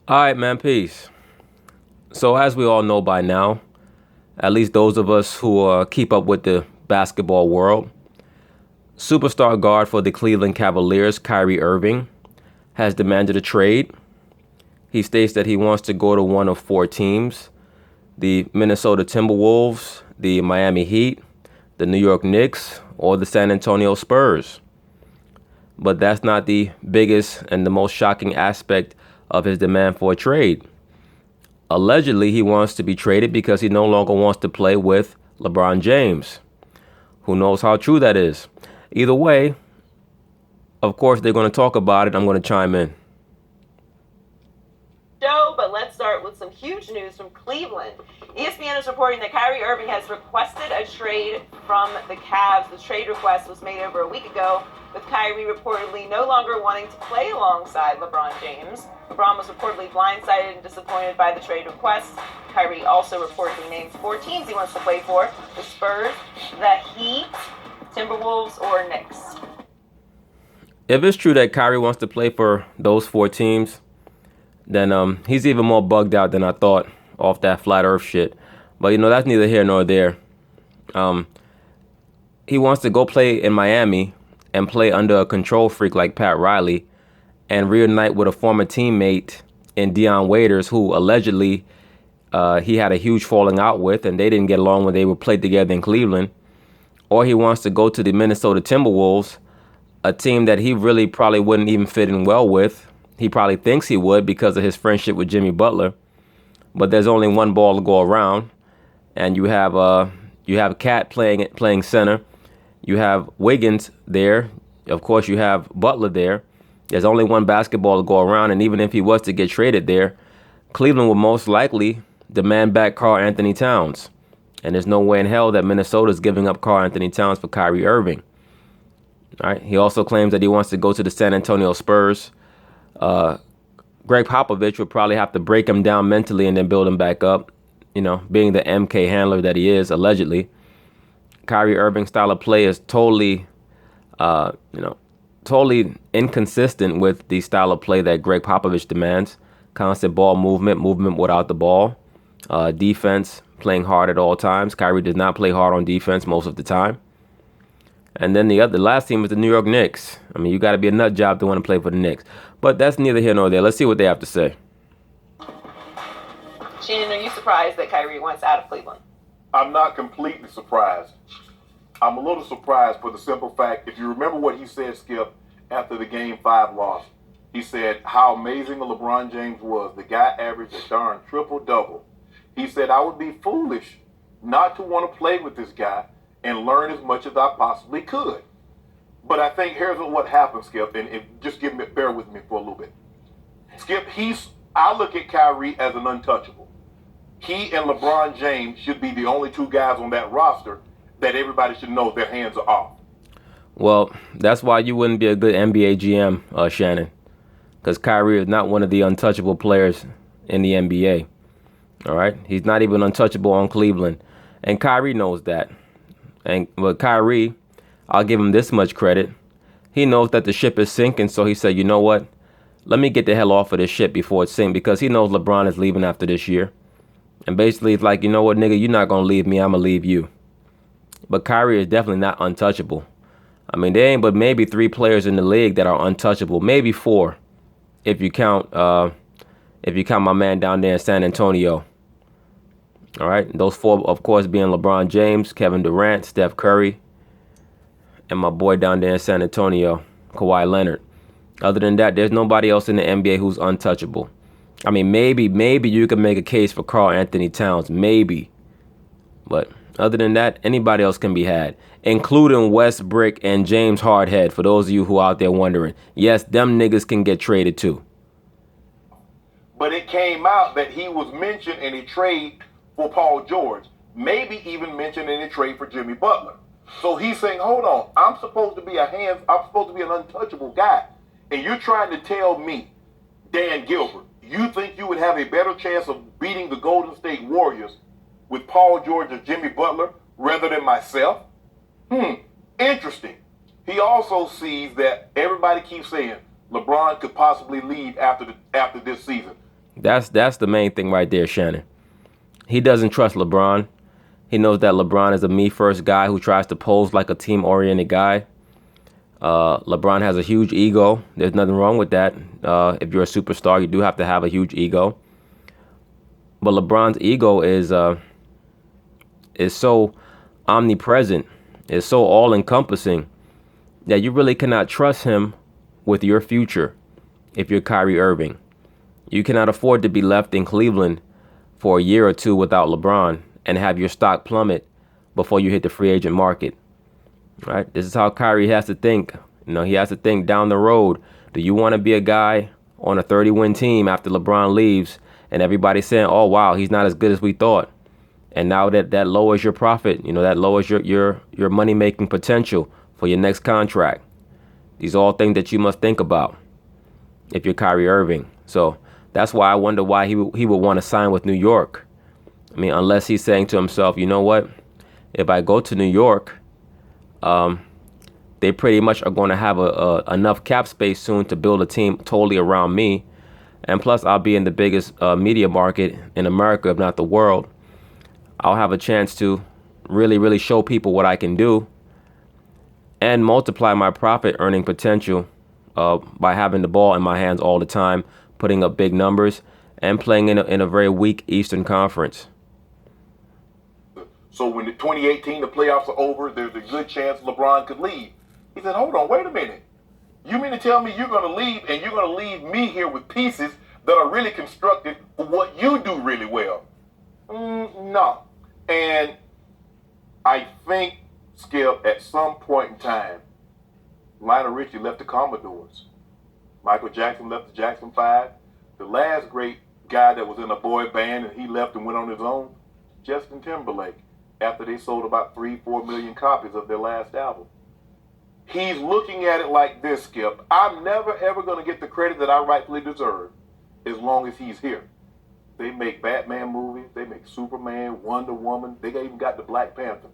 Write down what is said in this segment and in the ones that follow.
All right, man, peace. So, as we all know by now, at least those of us who keep up with the basketball world, superstar guard for the Cleveland Cavaliers, Kyrie Irving, has demanded a trade. He states that he wants to go to one of four teams: the Minnesota Timberwolves, the Miami Heat, the New York Knicks, or the San Antonio Spurs. But that's not the biggest and the most shocking aspect of his demand for a trade. Allegedly, he wants to be traded because he no longer wants to play with LeBron James. Who knows how true that is? Either way, of course, they're going to talk about it. I'm going to chime in. But let's start with some huge news from Cleveland. ESPN is reporting that Kyrie Irving has requested a trade from the Cavs. The trade request was made over a week ago, with Kyrie reportedly no longer wanting to play alongside LeBron James. LeBron was reportedly blindsided and disappointed by the trade request. Kyrie also reportedly named four teams he wants to play for: the Spurs, the Heat, Timberwolves, or Knicks. If it's true that Kyrie wants to play for those four teams, then he's even more bugged out than I thought off that flat earth shit. But, that's neither here nor there. He wants to go play in Miami and play under a control freak like Pat Riley and reunite with a former teammate in Dion Waiters, who allegedly he had a huge falling out with, and they didn't get along when they were played together in Cleveland. Or he wants to go to the Minnesota Timberwolves, a team that he really probably wouldn't even fit in well with. He probably thinks he would because of his friendship with Jimmy Butler. But there's only one ball to go around, and you have Cat playing center. You have Wiggins there. Of course, you have Butler there. There's only one basketball to go around, and even if he was to get traded there, Cleveland would most likely demand back Karl Anthony Towns. And there's no way in hell that Minnesota's giving up Karl Anthony Towns for Kyrie Irving. All right. He also claims that he wants to go to the San Antonio Spurs. Greg Popovich would probably have to break him down mentally and then build him back up, being the MK handler that he is, allegedly. Kyrie Irving's style of play is totally inconsistent with the style of play that Greg Popovich demands. Constant ball movement without the ball, defense, playing hard at all times. Kyrie does not play hard on defense most of the time. And then the last team is the New York Knicks. I mean, you got to be a nut job to want to play for the Knicks. But that's neither here nor there. Let's see what they have to say. Shannon, are you surprised that Kyrie wants out of Cleveland? I'm not completely surprised. I'm a little surprised for the simple fact, if you remember what he said, Skip, after the Game 5 loss, he said how amazing LeBron James was. The guy averaged a darn triple-double. He said, I would be foolish not to want to play with this guy and learn as much as I possibly could. But I think here's what happened, Skip, and just bear with me for a little bit. Skip, I look at Kyrie as an untouchable. He and LeBron James should be the only two guys on that roster that everybody should know their hands are off. Well, that's why you wouldn't be a good NBA GM, Shannon, because Kyrie is not one of the untouchable players in the NBA. All right? He's not even untouchable on Cleveland. And Kyrie knows that. But Kyrie, I'll give him this much credit. He knows that the ship is sinking, so he said, you know what? Let me get the hell off of this ship before it sinks, because he knows LeBron is leaving after this year. And basically, it's like, you know what, nigga, you're not going to leave me, I'm going to leave you. But Kyrie is definitely not untouchable. I mean, there ain't but maybe 3 players in the league that are untouchable. Maybe 4, if you count my man down there in San Antonio. All right, those 4, of course, being LeBron James, Kevin Durant, Steph Curry, and my boy down there in San Antonio, Kawhi Leonard. Other than that, there's nobody else in the NBA who's untouchable. I mean, maybe you can make a case for Karl Anthony Towns, maybe. But other than that, anybody else can be had, including Westbrook and James Hardhead, for those of you who are out there wondering. Yes, them niggas can get traded too. But it came out that he was mentioned in a trade for Paul George, maybe even mentioned in a trade for Jimmy Butler. So he's saying, hold on, I'm supposed to be an untouchable guy. And you're trying to tell me, Dan Gilbert, you think you would have a better chance of beating the Golden State Warriors with Paul George or Jimmy Butler rather than myself? Interesting. He also sees that everybody keeps saying LeBron could possibly leave after this season. That's the main thing right there, Shannon. He doesn't trust LeBron. He knows that LeBron is a me-first guy who tries to pose like a team-oriented guy. LeBron has a huge ego. There's nothing wrong with that. If you're a superstar, you do have to have a huge ego. But LeBron's ego is so omnipresent, is so all-encompassing that you really cannot trust him with your future if you're Kyrie Irving. You cannot afford to be left in Cleveland for a year or two without LeBron and have your stock plummet before you hit the free agent market. Right? This is how Kyrie has to think. He has to think down the road. Do you want to be a guy on a 30-win team after LeBron leaves and everybody's saying, oh, wow, he's not as good as we thought? And now that lowers your profit, that lowers your money-making potential for your next contract. These are all things that you must think about if you're Kyrie Irving. So that's why I wonder why he would want to sign with New York. I mean, unless he's saying to himself, you know what? If I go to New York, they pretty much are going to have enough cap space soon to build a team totally around me. And plus, I'll be in the biggest media market in America, if not the world. I'll have a chance to really, really show people what I can do and multiply my profit earning potential by having the ball in my hands all the time, putting up big numbers, and playing in a very weak Eastern Conference. So when the 2018 the playoffs are over, there's a good chance LeBron could leave. He said, hold on, wait a minute. You mean to tell me you're going to leave and you're going to leave me here with pieces that are really constructed for what you do really well? No. And I think, Skip, at some point in time, Lionel Richie left the Commodores. Michael Jackson left the Jackson 5. The last great guy that was in a boy band and he left and went on his own, Justin Timberlake, after they sold about 3-4 million copies of their last album. He's looking at it like this, Skip. I'm never, ever going to get the credit that I rightfully deserve as long as he's here. They make Batman movies. They make Superman, Wonder Woman. They even got the Black Panther.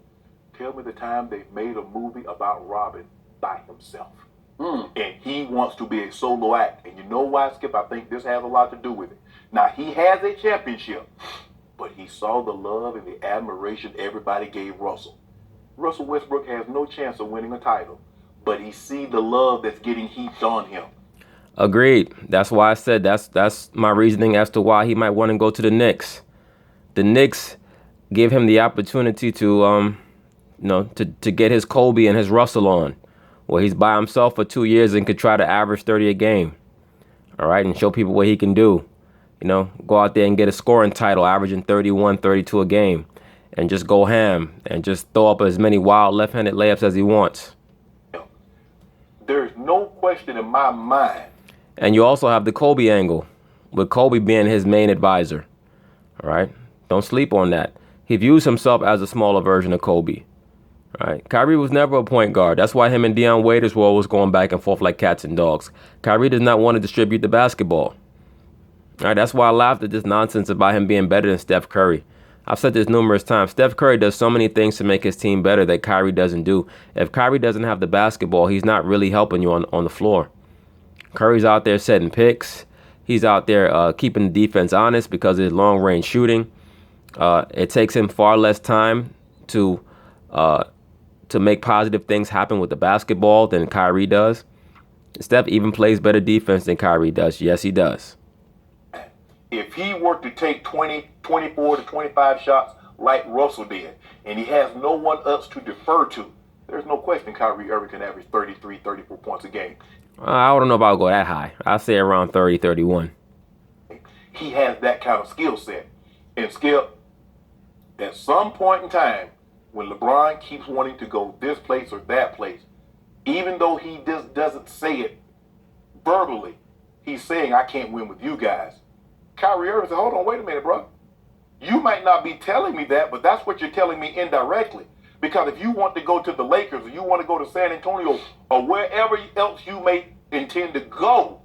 Tell me the time they've made a movie about Robin by himself. And he wants to be a solo act. And you know why, Skip? I think this has a lot to do with it. Now, he has a championship, but he saw the love and the admiration everybody gave Russell. Russell Westbrook has no chance of winning a title, but he sees the love that's getting heaped on him. Agreed. That's why I said that's my reasoning as to why he might want to go to the Knicks. The Knicks give him the opportunity to get his Kobe and his Russell on, where he's by himself for 2 years and could try to average 30 a game. All right, and show people what he can do. Go out there and get a scoring title, averaging 31, 32 a game, and just go ham and just throw up as many wild left-handed layups as he wants. There's no question in my mind. And you also have the Kobe angle, with Kobe being his main advisor. All right, don't sleep on that. He views himself as a smaller version of Kobe. All right, Kyrie was never a point guard. That's why him and Deion Waiters were always going back and forth like cats and dogs. Kyrie does not want to distribute the basketball. All right, that's why I laughed at this nonsense about him being better than Steph Curry. I've said this numerous times. Steph Curry does so many things to make his team better that Kyrie doesn't do. If Kyrie doesn't have the basketball, he's not really helping you on the floor. Curry's out there setting picks. He's out there keeping the defense honest because of his long-range shooting. It takes him far less time to make positive things happen with the basketball than Kyrie does. Steph even plays better defense than Kyrie does. Yes, he does. If he were to take 20, 24 to 25 shots like Russell did, and he has no one else to defer to, there's no question Kyrie Irving can average 33, 34 points a game. I don't know if I'll go that high. I'll say around 30, 31. He has that kind of skill set. And Skip, at some point in time, when LeBron keeps wanting to go this place or that place, even though he just doesn't say it verbally, he's saying, I can't win with you guys. Kyrie Irving said, hold on, wait a minute, bro. You might not be telling me that, but that's what you're telling me indirectly. Because if you want to go to the Lakers or you want to go to San Antonio or wherever else you may intend to go,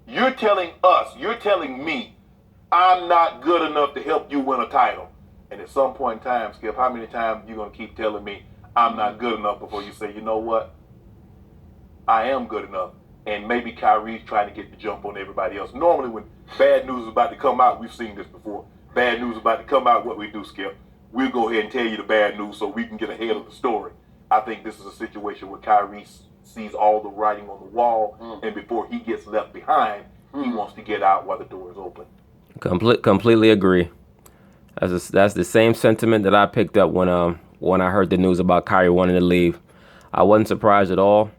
you're telling us, you're telling me, I'm not good enough to help you win a title. And at some point in time, Skip, how many times are you going to keep telling me I'm not good enough before you say, you know what? I am good enough. and maybe Kyrie's trying to get the jump on everybody else. Normally when bad news is about to come out, we've seen this before. Bad news is about to come out, what we do, Skip? We'll go ahead and tell you the bad news so we can get ahead of the story. I think this is a situation where Kyrie sees all the writing on the wall, and before he gets left behind, he wants to get out while the door is open. Completely agree. That's the same sentiment that I picked up when I heard the news about Kyrie wanting to leave. I wasn't surprised at all.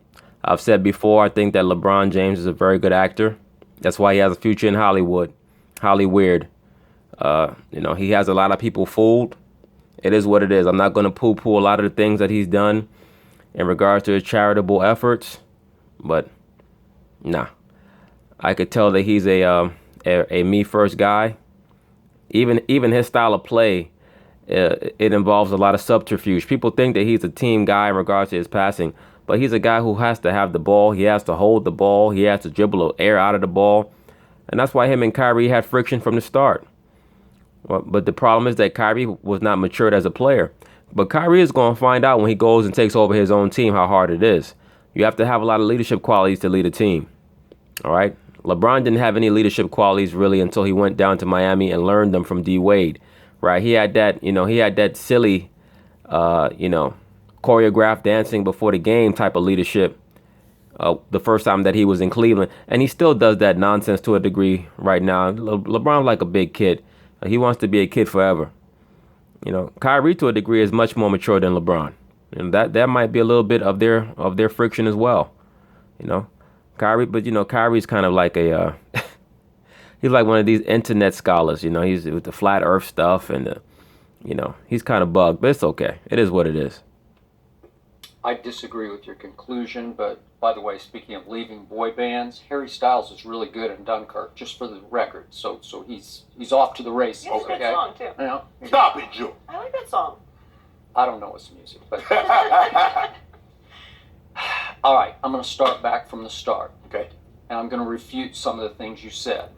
I've said before, I think that LeBron James is a very good actor. That's why he has a future in Hollywood. Hollyweird. He has a lot of people fooled. It is what it is. I'm not going to poo-poo a lot of the things that he's done in regards to his charitable efforts, but nah. I could tell that he's a me first guy. Even his style of play, it involves a lot of subterfuge. People think that he's a team guy in regards to his passing, but he's a guy who has to have the ball. He has to hold the ball. He has to dribble air out of the ball, and that's why him and Kyrie had friction from the start. But the problem is that Kyrie was not matured as a player. But Kyrie is going to find out when he goes and takes over his own team how hard it is. You have to have a lot of leadership qualities to lead a team. All right? LeBron didn't have any leadership qualities really until he went down to Miami and learned them from D. Wade. Right? He had that silly, choreographed dancing before the game type of leadership the first time that he was in Cleveland. And he still does that nonsense to a degree right now. LeBron's like a big kid. He wants to be a kid forever. Kyrie to a degree is much more mature than LeBron. And that might be a little bit of their friction as well. Kyrie, but Kyrie's kind of like he's like one of these internet scholars. He's with the flat earth stuff and he's kind of bugged, but it's okay. It is what it is. I disagree with your conclusion, but by the way, speaking of leaving boy bands, Harry Styles is really good in Dunkirk, just for the record. So he's off to the races. Yeah, it's a good song too. Stop it, Joe. I like that song. I don't know his music, but all right, I'm going to start back from the start. Okay. And I'm going to refute some of the things you said.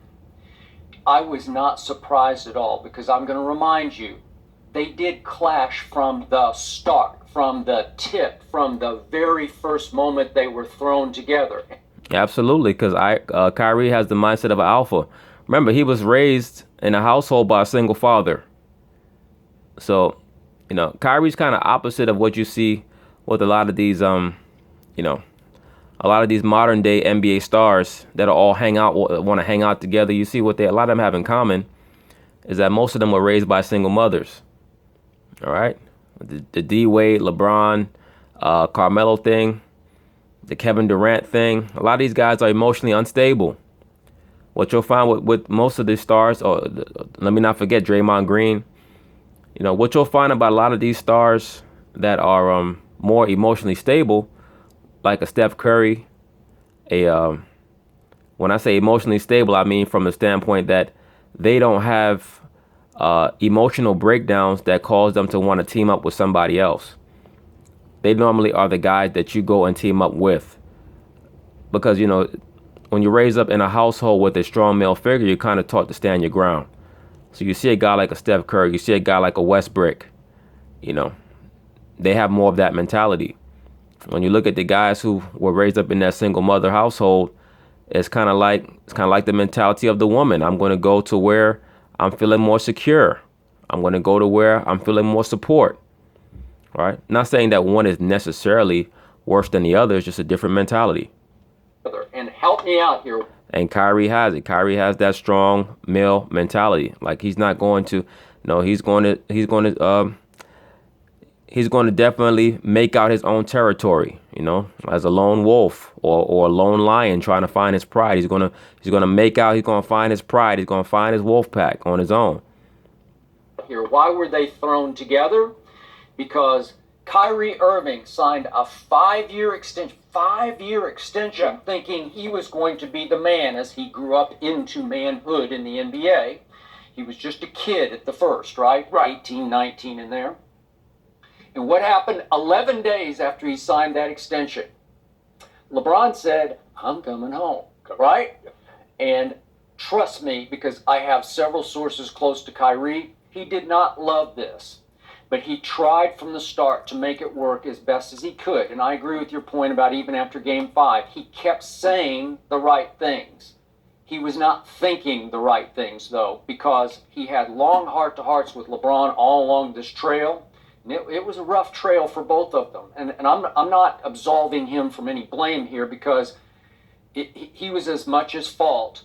I was not surprised at all because I'm going to remind you, they did clash from the start. From the tip, from the very first moment they were thrown together. Absolutely, because Kyrie has the mindset of an alpha. Remember, he was raised in a household by a single father. So, Kyrie's kind of opposite of what you see with a lot of these, a lot of these modern day NBA stars that all want to hang out together. You see what a lot of them have in common is that most of them were raised by single mothers. All right. The D. Wade, LeBron, Carmelo thing, the Kevin Durant thing. A lot of these guys are emotionally unstable. What you'll find with most of these stars, or let me not forget Draymond Green. What you'll find about a lot of these stars that are more emotionally stable, like a Steph Curry, when I say emotionally stable, I mean from the standpoint that they don't have emotional breakdowns that cause them to want to team up with somebody else. They normally are the guys that you go and team up with. Because, when you raise up in a household with a strong male figure, you're kind of taught to stand your ground. So you see a guy like a Steph Curry, you see a guy like a Westbrook, they have more of that mentality. When you look at the guys who were raised up in that single mother household, it's kind of like the mentality of the woman. I'm going to go to where I'm feeling more secure. I'm going to go to where I'm feeling more support. All right. Not saying that one is necessarily worse than the other. It's just a different mentality. And help me out here. And Kyrie has it. Kyrie has that strong male mentality. Like he's not going to, he's going to definitely make out his own territory, as a lone wolf or a lone lion trying to find his pride. He's going to find his pride. He's going to find his wolf pack on his own. Here, why were they thrown together? Because Kyrie Irving signed a 5-year extension, thinking he was going to be the man as he grew up into manhood in the NBA. He was just a kid at the first, right? 18, 19 in there. And what happened 11 days after he signed that extension? LeBron said, I'm coming home, right? And trust me, because I have several sources close to Kyrie, he did not love this. But he tried from the start to make it work as best as he could. And I agree with your point about even after Game 5, he kept saying the right things. He was not thinking the right things, though, because he had long heart-to-hearts with LeBron all along this trail. And it was a rough trail for both of them. And I'm not absolving him from any blame here, because he was as much at fault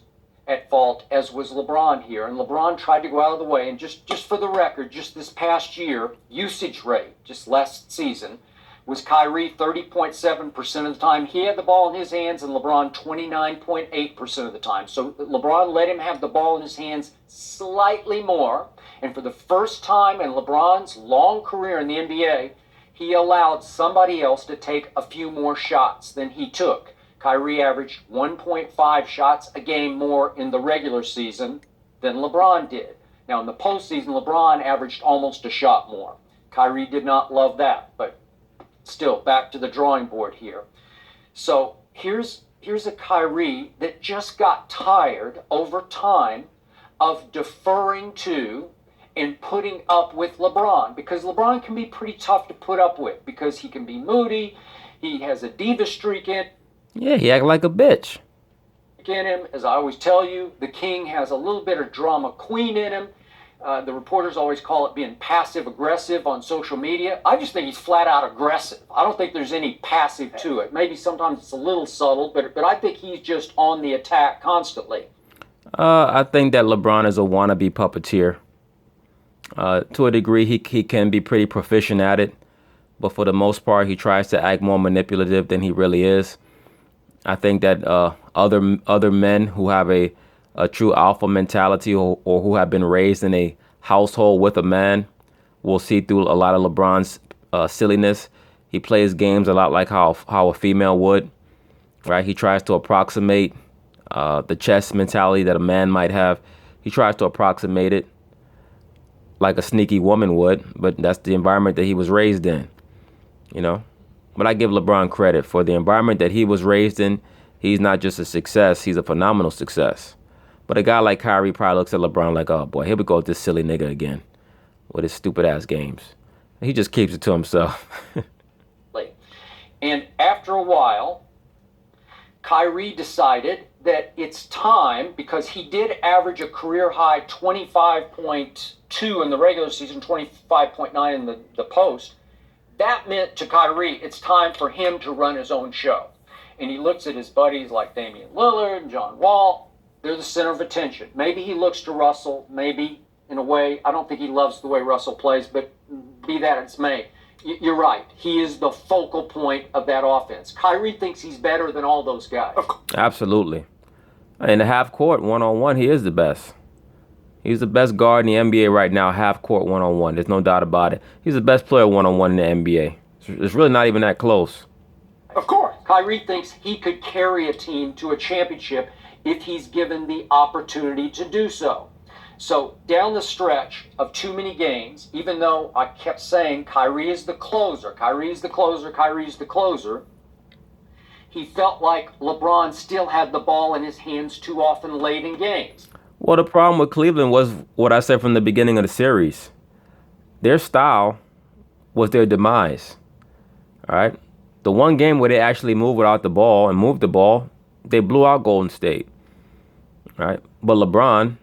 as was LeBron here. And LeBron tried to go out of the way. And just for the record, just this past year, usage rate, just last season, was Kyrie 30.7% of the time he had the ball in his hands, and LeBron 29.8% of the time. So LeBron let him have the ball in his hands slightly more. And for the first time in LeBron's long career in the NBA, he allowed somebody else to take a few more shots than he took. Kyrie averaged 1.5 shots a game more in the regular season than LeBron did. Now, in the postseason, LeBron averaged almost a shot more. Kyrie did not love that, but still, back to the drawing board here. So here's a Kyrie that just got tired over time of deferring to and putting up with LeBron, because LeBron can be pretty tough to put up with, because he can be moody, he has a diva streak in Yeah, he act like a bitch. him. As I always tell you, the king has a little bit of drama queen in him. The reporters always call it being passive-aggressive on social media. I just think he's flat-out aggressive. I don't think there's any passive to it. Maybe sometimes it's a little subtle, but I think he's just on the attack constantly. I think that LeBron is a wannabe puppeteer. To a degree, he can be pretty proficient at it, but for the most part, he tries to act more manipulative than he really is. I think that other men who have a true alpha mentality, or who have been raised in a household with a man, will see through a lot of LeBron's silliness. He plays games a lot like how a female would, right? He tries to approximate the chess mentality that a man might have. He tries to approximate it like a sneaky woman would, but that's the environment that he was raised in, you know? But I give LeBron credit for the environment that he was raised in. He's not just a success, he's a phenomenal success. But a guy like Kyrie probably looks at LeBron like, oh boy, here we go with this silly nigga again with his stupid ass games. He just keeps it to himself. And after a while, Kyrie decided that it's time, because he did average a career high 25.2 in the regular season, 25.9 in the post. That meant to Kyrie, it's time for him to run his own show. And he looks at his buddies like Damian Lillard and John Wall. They're the center of attention. Maybe he looks to Russell, maybe in a way. I don't think he loves the way Russell plays, but be that as it may. You're right. He is the focal point of that offense. Kyrie thinks he's better than all those guys. Absolutely. In the half court, one-on-one, he is the best. He's the best guard in the NBA right now, half court one-on-one. There's no doubt about it. He's the best player one-on-one in the NBA. It's really not even that close. Of course. Kyrie thinks he could carry a team to a championship if he's given the opportunity to do so. So down the stretch of too many games, even though I kept saying Kyrie is the closer, Kyrie's the closer, Kyrie's the closer, he felt like LeBron still had the ball in his hands too often late in games. Well, the problem with Cleveland was what I said from the beginning of the series. Their style was their demise. All right? The one game where they actually moved without the ball and moved the ball, they blew out Golden State. All right? But LeBron,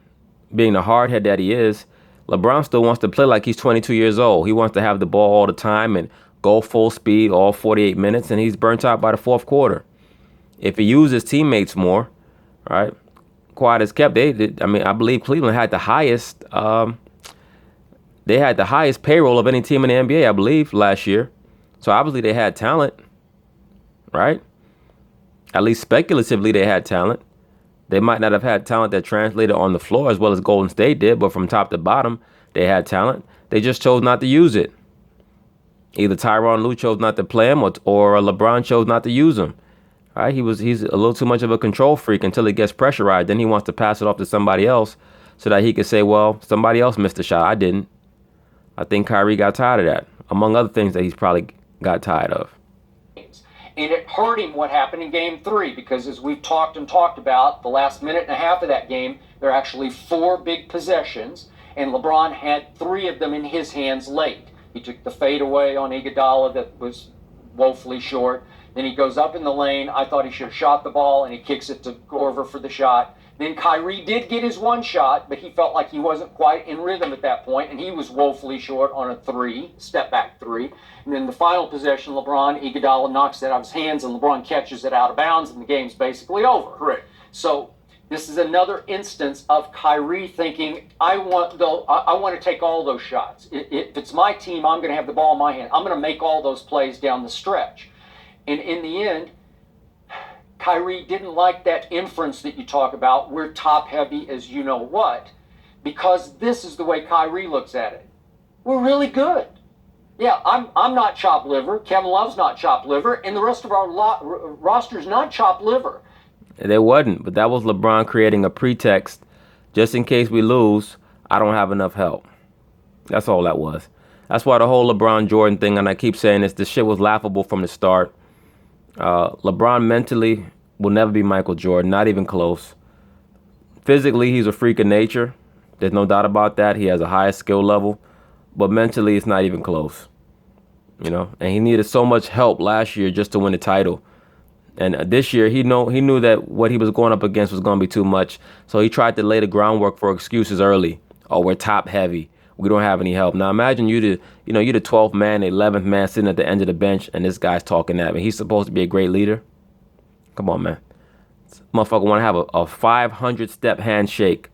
being the hardhead that he is, LeBron still wants to play like he's 22 years old. He wants to have the ball all the time and go full speed all 48 minutes, and he's burnt out by the fourth quarter. If he used his teammates more, right, quiet as kept, I believe Cleveland had the highest payroll of any team in the NBA, I believe, last year. So obviously they had talent, right? At least speculatively they had talent. They might not have had talent that translated on the floor as well as Golden State did, but from top to bottom, they had talent. They just chose not to use it. Either Tyronn Lue chose not to play him, or LeBron chose not to use him. All right? He's a little too much of a control freak until he gets pressurized. Then he wants to pass it off to somebody else so that he can say, well, somebody else missed a shot. I didn't. I think Kyrie got tired of that, among other things that he's probably got tired of. And it hurt him what happened in Game 3, because as we've talked about, the last minute and a half of that game, there are actually 4 big possessions, and LeBron had 3 of them in his hands late. He took the fadeaway on Iguodala that was woefully short. Then he goes up in the lane. I thought he should have shot the ball, and he kicks it to Korver for the shot. Then Kyrie did get his one shot, but he felt like he wasn't quite in rhythm at that point, and he was woefully short on a three, step back three. And then the final possession, Iguodala knocks it out of his hands, and LeBron catches it out of bounds, and the game's basically over. Correct. So this is another instance of Kyrie thinking, I want to take all those shots. If it's my team, I'm going to have the ball in my hand. I'm going to make all those plays down the stretch. And in the end, Kyrie didn't like that inference that you talk about. We're top heavy as you know what, because this is the way Kyrie looks at it. We're really good. Yeah, I'm not chopped liver. Kevin Love's not chopped liver, and the rest of our roster's not chopped liver. There wasn't, but that was LeBron creating a pretext. Just in case we lose, I don't have enough help. That's all that was. That's why the whole LeBron Jordan thing, and I keep saying this shit was laughable from the start. LeBron mentally will never be Michael Jordan, not even close. Physically, he's a freak of nature. There's no doubt about that. He has a higher skill level, but mentally, it's not even close. You know, and he needed so much help last year just to win the title. And this year, he knew that what he was going up against was going to be too much. So he tried to lay the groundwork for excuses early. Oh, we're top heavy. We don't have any help. Now imagine you're the 12th man, the 11th man sitting at the end of the bench, and this guy's talking at me. He's supposed to be a great leader. Come on, man. This motherfucker want to have a 500-step handshake,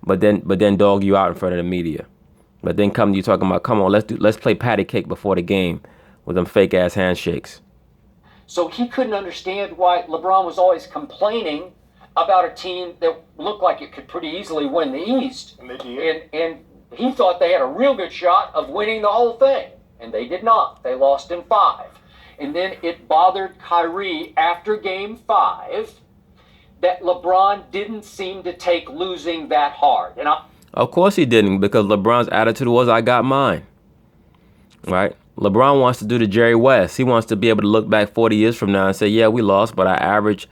but then dog you out in front of the media. But then you talking about, come on, let's play patty cake before the game with them fake ass handshakes. So he couldn't understand why LeBron was always complaining about a team that looked like it could pretty easily win the East. And they did. And he thought they had a real good shot of winning the whole thing. And they did not. They lost in 5. And then it bothered Kyrie after game 5 that LeBron didn't seem to take losing that hard. Of course he didn't, because LeBron's attitude was, I got mine. Right? LeBron wants to do the Jerry West. He wants to be able to look back 40 years from now and say, yeah, we lost, but I averaged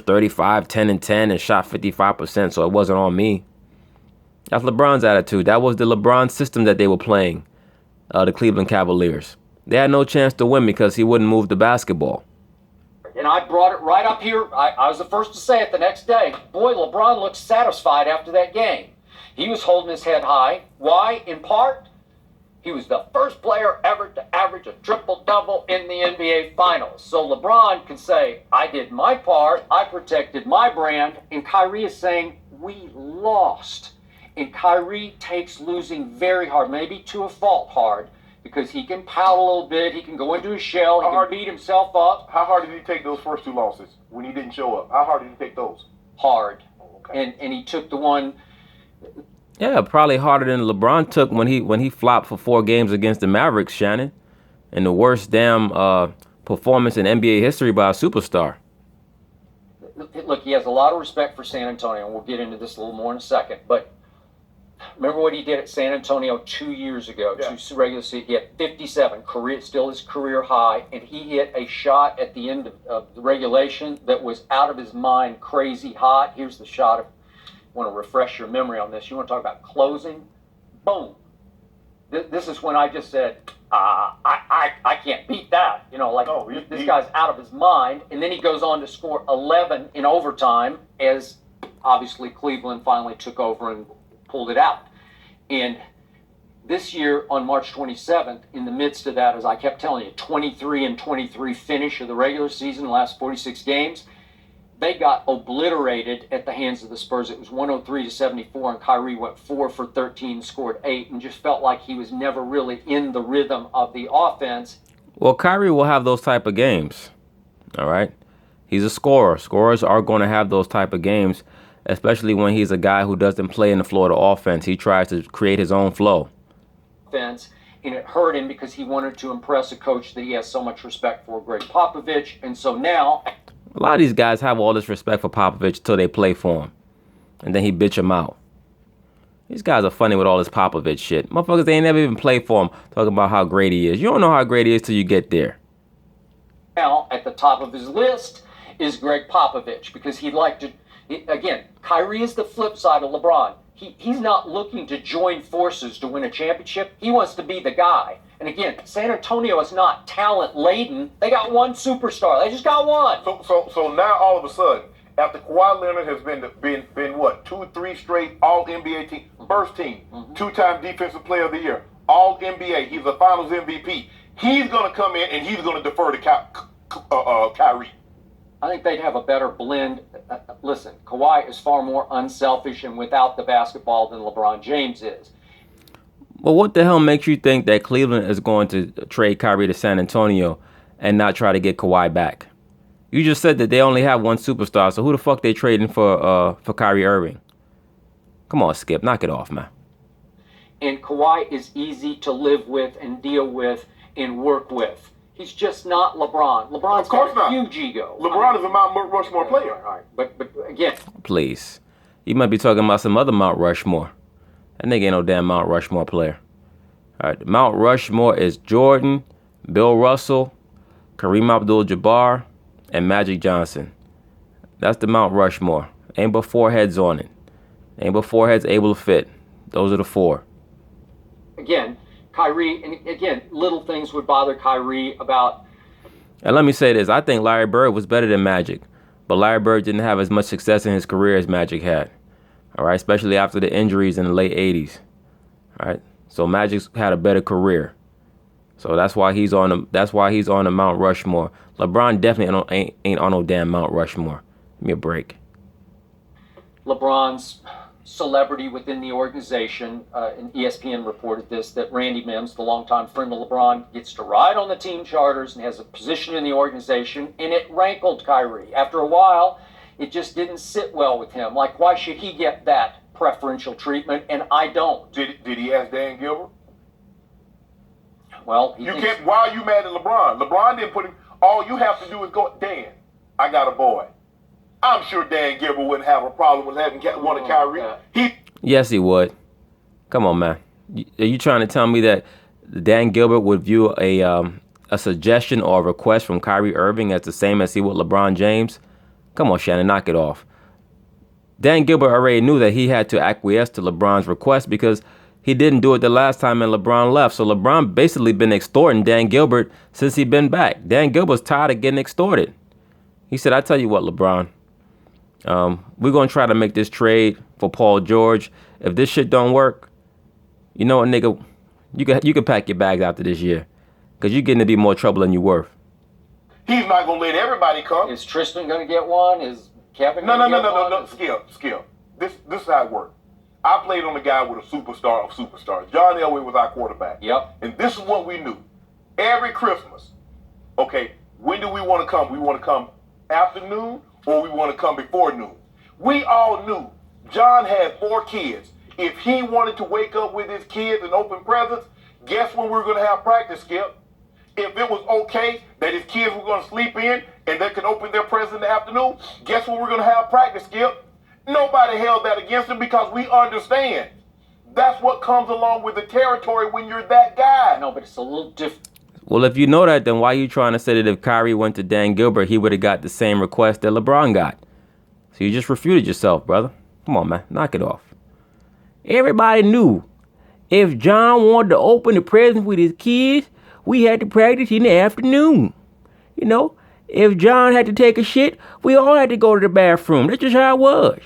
35, 10, and 10 and shot 55%, so it wasn't on me. That's LeBron's attitude. That was the LeBron system that they were playing, the Cleveland Cavaliers. They had no chance to win because he wouldn't move the basketball. And I brought it right up here. I was the first to say it the next day. Boy, LeBron looked satisfied after that game. He was holding his head high. Why? In part, he was the first player ever to average a triple-double in the NBA Finals. So LeBron can say, I did my part, I protected my brand, and Kyrie is saying, we lost. And Kyrie takes losing very hard, maybe to a fault hard, because he can pout a little bit, he can go into his shell, he can beat himself up. How hard did he take those first 2 losses when he didn't show up? How hard did he take those? Hard. Oh, okay. And he took the one... Yeah, probably harder than LeBron took when he flopped for 4 games against the Mavericks, Shannon. And the worst damn performance in NBA history by a superstar. Look, he has a lot of respect for San Antonio, and we'll get into this a little more in a second. But remember what he did at San Antonio 2 years ago, yeah. 2 regular season. He had 57, still his career high, and he hit a shot at the end of the regulation that was out of his mind, crazy hot. Here's the shot. I want to refresh your memory on this. You want to talk about closing? Boom. This is when I just said, I can't beat that. This guy's out of his mind. And then he goes on to score 11 in overtime as obviously Cleveland finally took over and pulled it out. And this year on March 27th, in the midst of that, as I kept telling you, 23-23 finish of the regular season, the last 46 games, they got obliterated at the hands of the Spurs. It was 103-74, and Kyrie went 4 for 13, scored 8, and just felt like he was never really in the rhythm of the offense. Well, Kyrie will have those type of games, all right? He's a scorer. Scorers are going to have those type of games, especially when he's a guy who doesn't play in the Florida offense. He tries to create his own flow. Offense, and it hurt him because he wanted to impress a coach that he has so much respect for, Greg Popovich, and so now... A lot of these guys have all this respect for Popovich till they play for him. And then he bitch him out. These guys are funny with all this Popovich shit. Motherfuckers, they ain't never even played for him talking about how great he is. You don't know how great he is till you get there. Now, at the top of his list is Greg Popovich, because he'd like to... Again, Kyrie is the flip side of LeBron. he's not looking to join forces to win a championship. He wants to be the guy. And again, San Antonio is not talent laden. They got one superstar. They just got one. So now all of a sudden, after Kawhi Leonard has been what, 2-3 straight All NBA team, first team, two-time Defensive Player of the Year, All NBA. He's a Finals MVP. He's gonna come in and he's gonna defer to Kyrie. I think they'd have a better blend. Listen, Kawhi is far more unselfish and without the basketball than LeBron James is. Well, what the hell makes you think that Cleveland is going to trade Kyrie to San Antonio and not try to get Kawhi back? You just said that they only have one superstar, so who the fuck they trading for Kyrie Irving? Come on, Skip, knock it off, man. And Kawhi is easy to live with and deal with and work with. He's just not LeBron. LeBron's got a huge ego. LeBron is a Mount Rushmore player. All right, but again, please, you might be talking about some other Mount Rushmore. That nigga ain't no damn Mount Rushmore player. All right, Mount Rushmore is Jordan, Bill Russell, Kareem Abdul-Jabbar, and Magic Johnson. That's the Mount Rushmore. Ain't but four heads on it. Ain't but four heads able to fit. Those are the four. Again, Kyrie, and again, little things would bother Kyrie about. And let me say this. I think Larry Bird was better than Magic. But Larry Bird didn't have as much success in his career as Magic had. All right, especially after the injuries in the late 80s. All right, so Magic's had a better career. So that's why he's on the Mount Rushmore. LeBron definitely ain't on no damn Mount Rushmore. Give me a break. LeBron's celebrity within the organization, and ESPN reported this, that Randy Mims, the longtime friend of LeBron, gets to ride on the team charters and has a position in the organization, and it rankled Kyrie. After a while, it just didn't sit well with him. Like, why should he get that preferential treatment and I don't? Did he ask Dan Gilbert? Well, why are you mad at LeBron? LeBron didn't put him. All you have to do is go, Dan, I got a boy. I'm sure Dan Gilbert wouldn't have a problem with having one of Kyrie. Yes, he would. Come on, man. Are you trying to tell me that Dan Gilbert would view a suggestion or a request from Kyrie Irving as the same as he would LeBron James? Come on, Shannon, knock it off. Dan Gilbert already knew that he had to acquiesce to LeBron's request because he didn't do it the last time and LeBron left. So LeBron basically been extorting Dan Gilbert since he been back. Dan Gilbert's tired of getting extorted. He said, I tell you what, LeBron, we're going to try to make this trade for Paul George. If this shit don't work, you know what, nigga, you can pack your bags after this year because you're getting to be more trouble than you're worth. He's not going to let everybody come. Is Tristan going to get one? Is Kevin going to get one? No. Skip. This is how it works. I played on a guy with a superstar of superstars. John Elway was our quarterback. Yep. And this is what we knew. Every Christmas, okay, when do we want to come? We want to come afternoon or we want to come before noon? We all knew John had 4 kids. If he wanted to wake up with his kids and open presents, guess when we were going to have practice, Skip? If it was okay that his kids were going to sleep in and they could open their presents in the afternoon, guess when we're going to have practice, Skip? Nobody held that against him because we understand. That's what comes along with the territory when you're that guy. No, but it's a little different. Well, if you know that, then why are you trying to say that if Kyrie went to Dan Gilbert, he would have got the same request that LeBron got? So you just refuted yourself, brother. Come on, man. Knock it off. Everybody knew if John wanted to open the presents with his kids, we had to practice in the afternoon. You know, if John had to take a shit, we all had to go to the bathroom. That's just how it was.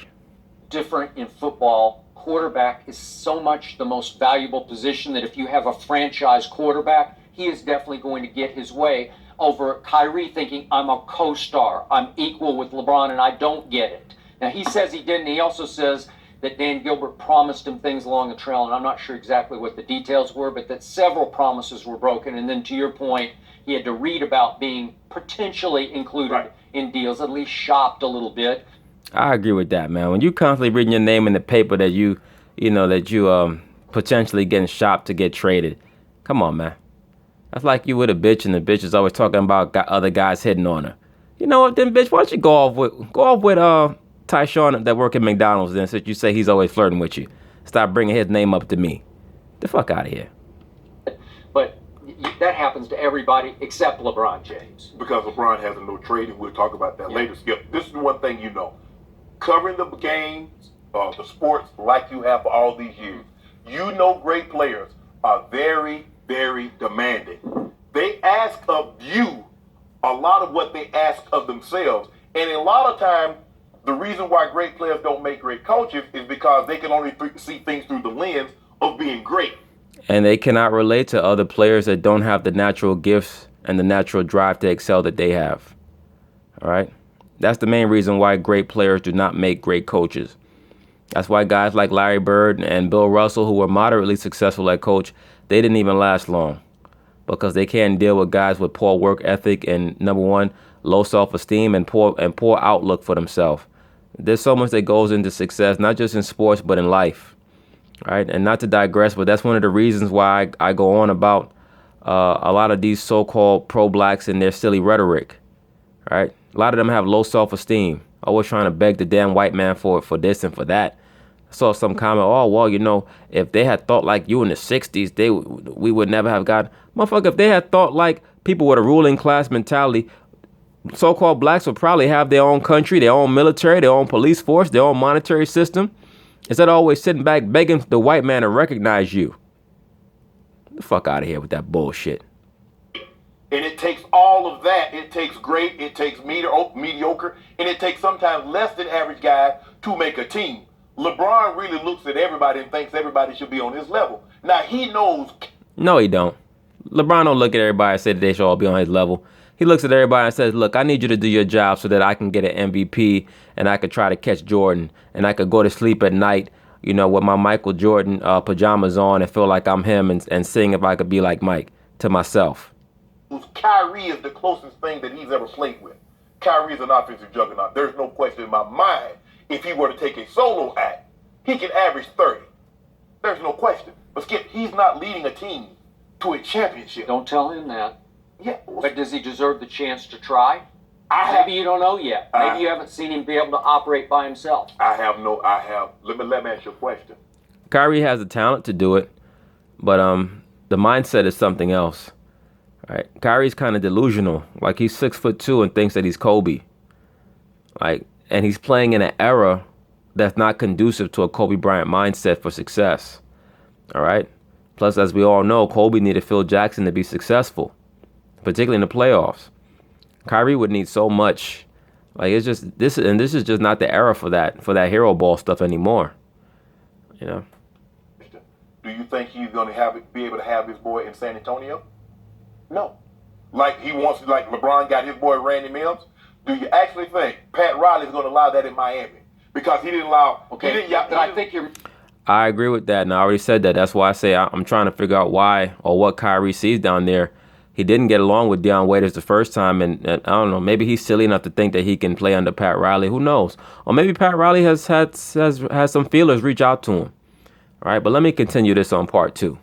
Different in football. Quarterback is so much the most valuable position that if you have a franchise quarterback, he is definitely going to get his way over Kyrie thinking, I'm a co-star. I'm equal with LeBron and I don't get it. Now, he says he didn't. He also says that Dan Gilbert promised him things along the trail, and I'm not sure exactly what the details were, but that several promises were broken. And then to your point, he had to read about being potentially included in deals, at least shopped a little bit. I agree with that, man. When you constantly reading your name in the paper that you potentially getting shopped to get traded, come on, man. That's like you with a bitch and the bitch is always talking about other guys hitting on her. You know what, then, bitch? Why don't you go off with Tyshawn that work at McDonald's then, since you say he's always flirting with you. Stop bringing his name up to me. The fuck out of here. But that happens to everybody except LeBron James. Because LeBron has a no trade, and we'll talk about that later, Skip. This is one thing you know. Covering the games the sports like you have for all these years. You know, great players are very, very demanding. They ask of you a lot of what they ask of themselves. And a lot of time, the reason why great players don't make great coaches is because they can only see things through the lens of being great. And they cannot relate to other players that don't have the natural gifts and the natural drive to excel that they have. All right? That's the main reason why great players do not make great coaches. That's why guys like Larry Bird and Bill Russell, who were moderately successful at coach, they didn't even last long because they can't deal with guys with poor work ethic and, number one, low self-esteem and poor outlook for themselves. There's so much that goes into success, not just in sports, but in life. Right? And not to digress, but that's one of the reasons why I go on about a lot of these so-called pro-blacks and their silly rhetoric. Right? A lot of them have low self-esteem, always trying to beg the damn white man for this and for that. I saw some comment, oh, well, you know, if they had thought like you in the 60s, we would never have gotten. Motherfucker, if they had thought like people with a ruling class mentality, so-called blacks would probably have their own country, their own military, their own police force, their own monetary system. Instead of always sitting back begging the white man to recognize you. Get the fuck out of here with that bullshit. And it takes all of that. It takes great, it takes mediocre, and it takes sometimes less than average guys to make a team. LeBron really looks at everybody and thinks everybody should be on his level. Now, he knows. No, he don't. LeBron don't look at everybody and say that they should all be on his level. He looks at everybody and says, look, I need you to do your job so that I can get an MVP and I could try to catch Jordan and I could go to sleep at night, you know, with my Michael Jordan pajamas on and feel like I'm him and sing if I could be like Mike to myself. Kyrie is the closest thing that he's ever played with. Kyrie is an offensive juggernaut. There's no question in my mind. If he were to take a solo act, he can average 30. There's no question. But Skip, he's not leading a team to a championship. Don't tell him that. Yeah. But does he deserve the chance to try? Maybe you don't know yet. Maybe you haven't seen him be able to operate by himself. Let me ask you a question. Kyrie has the talent to do it, but the mindset is something else. Right? Kyrie's kind of delusional. Like, he's 6'2" and thinks that he's Kobe. Like, and he's playing in an era that's not conducive to a Kobe Bryant mindset for success. All right? Plus, as we all know, Kobe needed Phil Jackson to be successful, particularly in the playoffs. Kyrie would need so much. Like, it's just this is just not the era for that hero ball stuff anymore. You know. Do you think he's going to be able to have his boy in San Antonio? No. Like LeBron got his boy Randy Mills. Do you actually think Pat Riley's going to allow that in Miami? Because he didn't allow. Okay. I think you're. I agree with that, and I already said that. That's why I say I'm trying to figure out why or what Kyrie sees down there. He didn't get along with Deion Waiters the first time, and I don't know. Maybe he's silly enough to think that he can play under Pat Riley. Who knows? Or maybe Pat Riley has some feelers reach out to him. All right, but let me continue this on part 2.